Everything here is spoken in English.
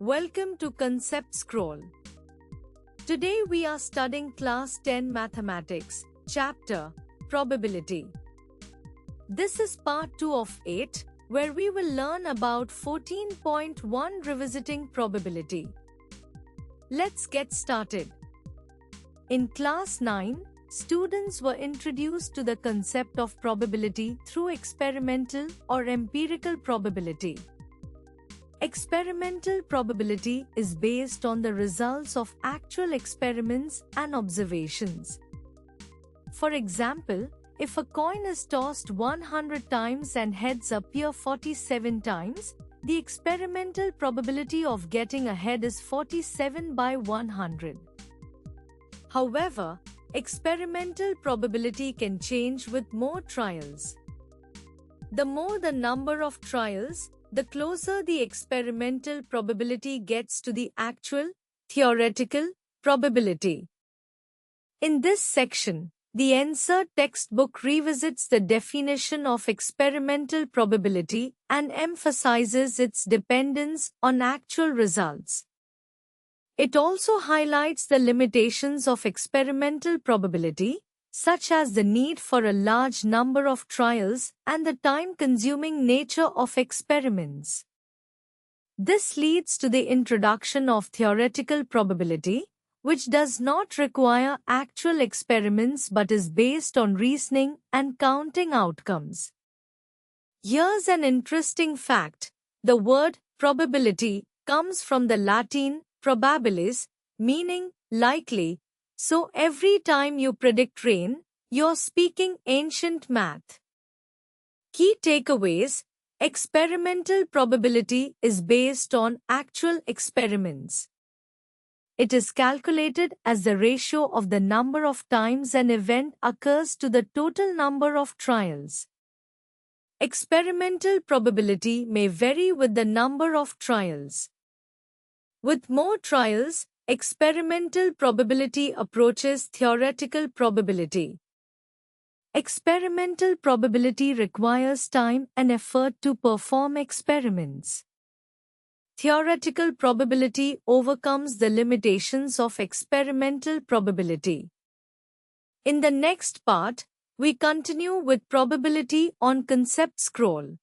Welcome to Concept Scroll. Today we are studying Class 10 Mathematics, Chapter Probability. This is Part 2 of 8, where we will learn about 14.1 Revisiting Probability. Let's get started. In Class 9, students were introduced to the concept of probability through experimental or empirical probability. Experimental probability is based on the results of actual experiments and observations. For example, if a coin is tossed 100 times and heads appear 47 times, the experimental probability of getting a head is 47 by 100. However, experimental probability can change with more trials. The more the number of trials, the closer the experimental probability gets to the actual, theoretical probability. In this section, the ENSER textbook revisits the definition of experimental probability and emphasizes its dependence on actual results. It also highlights the limitations of experimental probability, such as the need for a large number of trials and the time-consuming nature of experiments. This leads to the introduction of theoretical probability, which does not require actual experiments but is based on reasoning and counting outcomes. Here's an interesting fact. The word probability comes from the Latin probabilis, meaning likely. So every time you predict rain, you're speaking ancient math. Key takeaways: experimental probability is based on actual experiments. It is calculated as the ratio of the number of times an event occurs to the total number of trials. Experimental probability may vary with the number of trials. With more trials, experimental probability approaches theoretical probability. Experimental probability requires time and effort to perform experiments. Theoretical probability overcomes the limitations of experimental probability. In the next part, we continue with probability on Concept Scroll.